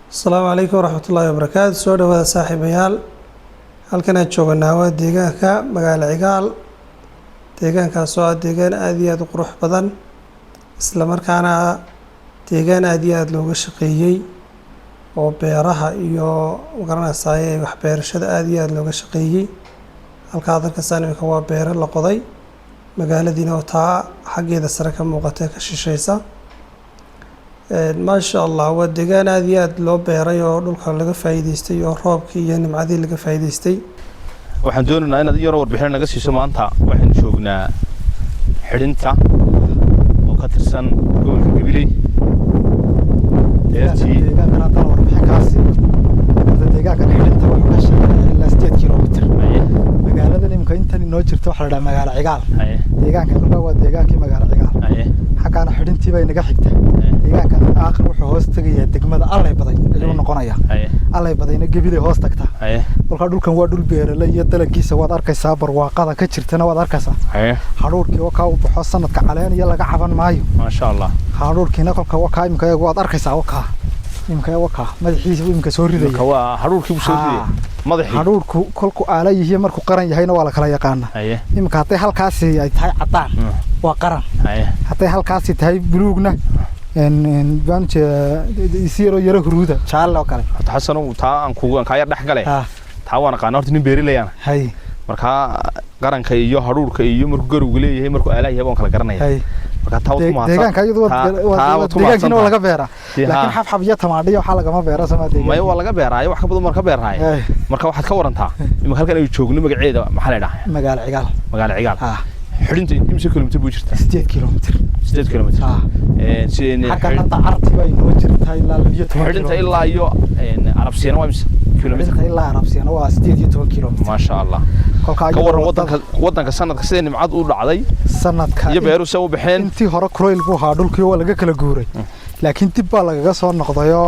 السلام عليكم ورحمة الله وبركاته. سؤال هذا صاحب عيال هل كان تشوف النواد ديجان كا مجال عقال ديجان كسؤال ديجان أديات قروح بدن إسلام كان ديجان أديات لوج شقيي وبيرها إيو وقرنا ساي وحبير شد أديات لوج شقيي هل كهذا كسان كوا بير لقضي مجال دينا وتاع حق إذا سرك موقتك الشيشة ما شاء الله وديجان أديات لو بيري ودول كان لقى فايدستي وروب كي يعني معدي لقى فايدستي waxaan doonaynaa inaad yar warbixin naga siiso maanta waxaan joognaa xidhinta oo ka tirsan gobolka Gabiley deegaanka hadda warbixinkaasi deegaanka xidhinta wuxuu ka shaqeeyaa ilaa 8 kilomitir magaalada nimka intan inoo jirto waxa la dhahaa magaalo cigaal deegaanka kulba waa deegaankii magaalo cigaal xaqana xidhintii bay naga xigtay deegaanka aakhir wuxuu hoos tagayaa degmada Allay baday ayuu noqonayaa Allay badayna Gabiley hoos tagta kolka dhulkan waa dhul beeralay iyo dalaggiisa waad arkaysaa barwaaqada ka jirtana waad arkaysaa haruurkii oo ka u baxo sanadka caleen iyo laga caban maayo ma sha Allah haruurkiina kolka waa ka imka waad arkaysaa imka madaxiisa imka soo ridaya waa haruurkii u soo riday madaxii haruurku kolku aala yihiin markuu qaran yahayna waa la kala yaqaan imka haday halkaas ay tahay cadaan waa qaran haday halkaas tahay buluugna banje isiro yara huruuda jaalo kale xasano taa aan kugu ka yar dhax galay taa waan qaan horta nin beerilayaan marka qaranka iyo haruurka iyo markuu garowga leeyahay markuu aala yahay baan kala garanaya marka taa uu ma deegaanka iyadu deegaanka laga beera laakiin xafxaf iyo tamaadhiyo waxa laga ma beera sama deegaanka ma waa laga beeraayo wax ka badan marka beeraayo marka waxaad ka warantaa imka halkan ay joogno magaceeda maxaa la dhahaa magaalo cigaal xidhinta imse kilomitir buu jirtaa 8 kilomitir sideen xaqanta arti bay noo jirtaa ilaa 12 xidhinta ilaa iyo arabsiina waa imse kilomitir ilaa arabsiina waa 18 kilomitir ma sha Allah ka waran wadanka sanadka sideen nimcad u dhacday sanadka iyo beeru soo baxeen intii hore kureyl buu haa dhulkii waa laga kala guuray laakiin dib baa laga soo noqdayo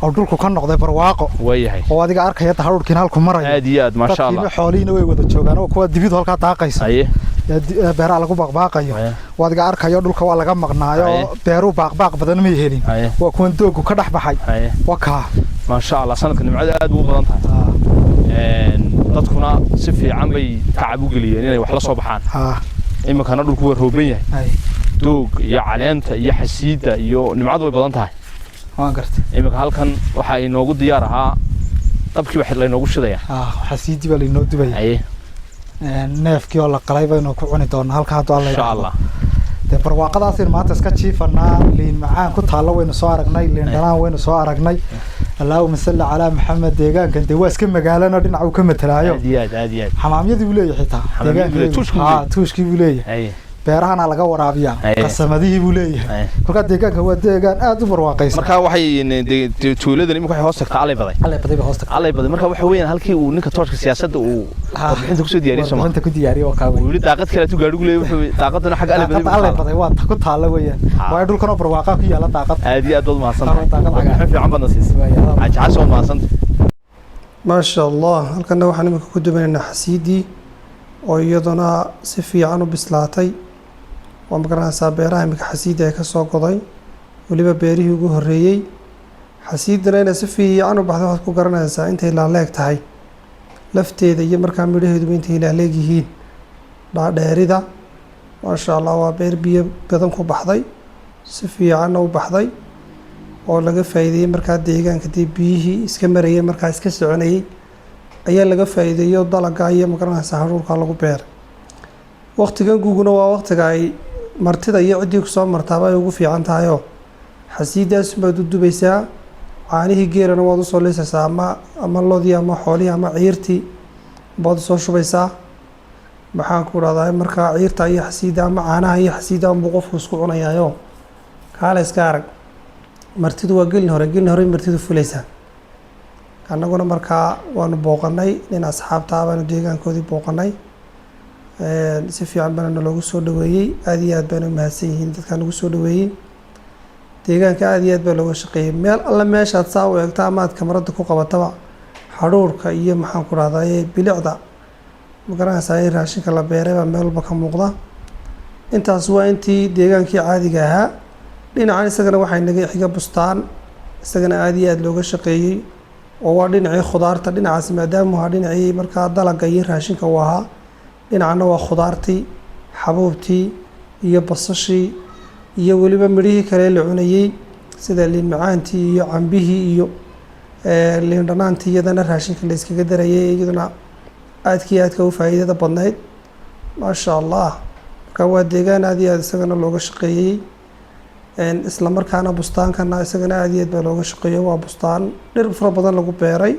oo dhulku ka noqday barwaaqo wayahay oo adiga arkaya haruurkiina halku marayo aad iyo aad ma sha Allah xooliina way wada joogaan oo kuwa dibid halka daaqaysa beeraha lagu baaqbaaqayo wadiga arkayo dhulka waa laga maqnaayo beeru baaqbaaq badan ma helin waa kuwan doogu ka dhax baxay waka ma sha Allah sanadka nimcada aad u badan tahay dadkuna si fiican bay tacab u galiyeen inay wax la soo baxaan imikana dhulku waa rooban yahay doog iyo caleenta iyo xasiida iyo nimcadu way badan tahay waan gartay imika halkan waxa ay noogu diyaar ahaa dabkii wax la inoogu shidaya xasiidi baa la inoo dubay neefkii oo la qalay baynu ku cuni doonaa halka hadda Allah insha Allah de barwaaqadaas in maanta iska jiifanaa liin macaan ku taalo waynu soo aragnay liin dhanaan waynu soo aragnay Allahumma salli ala Muhammad deegaankan de waa iska magaalana dhinac uu ka matalaayo aad xamaamyadii uu leeyahay xitaa deegaanka tuushkii uu leeyahay beerahana laga waraabiyaa qasamadii buu leeyahay kolka deegaanka waa deegaan aad u barwaaqaysan marka waxay tuuladan imika waxay hoos tagtaa Allay baday marka waxa weeyaan halkii uu ninka tooshka siyaasadda uu warbixinta ku soo diyaariyay Soomaaliya ku diyaariyay oo ka weyn wali daaqad kale tu gaadhigu leeyahay wuxuu daaqadana xaq Allay baday waa ku taalo weeyaan waa dhulkan oo barwaaqa ku yaala daaqad aad iyo aad wad mahadsantahay fiican badan siisay ajaasoo mahadsantahay ما شاء الله هل كنا وحنا مكتوبين حسيدي ويضنا سفي عنه بسلاتي ومقرنا سابيرها مك حسيدة كسو قضي ولبا بيريه وجوه الريي حسيدنا إن سفي عنه بعد وقت قرنا سا أنت إلى لاك تهاي لفتي ذي مركب مليه دوين تهي لهلاجيهين بعد هريدا ما شاء الله وبير بيضم كو بحضي سفي عنه وبحضي ولقى فايدة مركب ديجان كتير بيه إسكمرية مركب إسكسراني أيه لقى فايدة يوضع لقاية مقرنا سهرول كارلو بير وقت كان جوجنا ووقت جاي martida iyo cidii ku soo martaaba ay ugu fiican tahay oo xasiidaas ma dudubaysaa caanihi geerana waad u soo leysaysaa ama loodii ama xoolii ama ciirtii baad soo shubaysaa maxaan ku raadahay marka ciirta iyo xasiida ama caanaha iyo xasiida uu qofku isku cunayaayo kaale iska arag martidu waa gelin hore martidu fulaysaa annaguna marka waanu booqanay nin asxaabta abaanu deegaankoodii booqanay si fiican bana loogu soo dhaweeyay aad iyo aad baan u mahadsan yihiin dadka nagu soo dhaweeyay deegaanka aad iyo aad baa looga shaqeeyay meel alla meeshaad saa u eegta ama aad kamarada ku qabataba haruurka iyo maxaan ku raadaye bilicda magaranaysaa raashinka la beeray baa meel walba ka muuqda intaas waa intii deegaankii caadiga ahaa dhinacan isagana waxay naga xiga bustaan isagana aad iyo aad looga shaqeeyey oo waa dhinacii khudaarta dhinacaasi maadaama waa dhinacii markaa dalaga iyo raashinka uu ahaa dhinacna waa khudaartii xabuubtii iyo basashii iyo weliba midhihii kale la cunayey sida liin macaantii iyo cambihii iyo liin dhanaantii iyadana raashinka la iskaga darayay iyaduna aadkii aadka u faa'iidada badnayd maasha allah marka waa deegaan aad iyo aad isagana looga shaqeeyey isla markaana bustaankana isagana aad iyo aad baa looga shaqeeyo waa bustaan dhir fara badan lagu beeray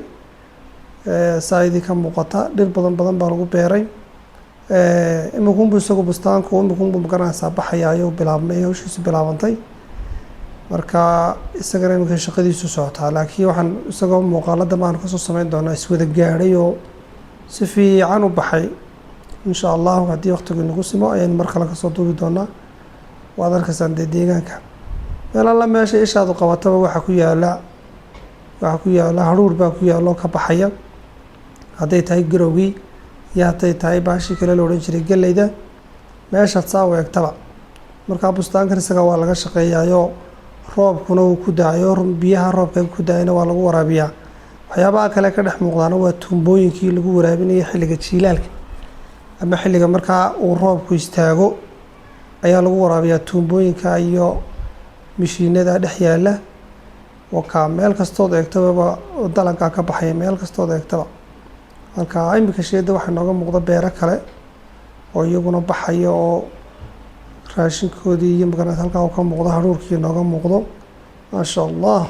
saa idin ka muuqata dhir badan baa lagu beeray imikunbu isagu bustaanku imikunbu magaranaysaa baxaya ayuu bilaabmay hawshiisu bilaabantay marka isagana iminka shaqadiisu socotaa laakiin waxaan isagoo muuqaalada baan kasoo sameyn doonaa iswada gaadhay oo si fiican u baxay insha allahu haddii waqtigu nagu simo ayaynu mar kale kasoo duubi doonaa waad arkaysaan dee deegaanka meel alla meesha ishaadu qabataba waxaa ku yaala haruur baa ku yaalo ka baxaya hadday tahay garowgii iyo hadday tahay baashii kale la odhan jiray geleyda meeshaad saa u eegtaba markaa bustaankan isaga waa laga shaqeeyaayo roobkuna uu ku daayo biyaha roobka ku daayana waa lagu waraabiyaa waxyaabaha kale ka dhex muuqdaana waa tuumbooyinkii lagu waraabinayay xilliga jiilaalka ama xilliga markaa uu roobku istaago ayaa lagu waraabiyaa tuumbooyinka iyo mishiinada dhex yaala wakaa meel kastood eegtaba dalagaa ka baxaya meel kastood eegtaba marka imika sheeda waxaa nooga muuqda beero kale oo iyaguna baxaya oo raashinkoodii iyo magaranaysa halkaa uu ka muuqdo haruurkii nooga muuqdo maasha allah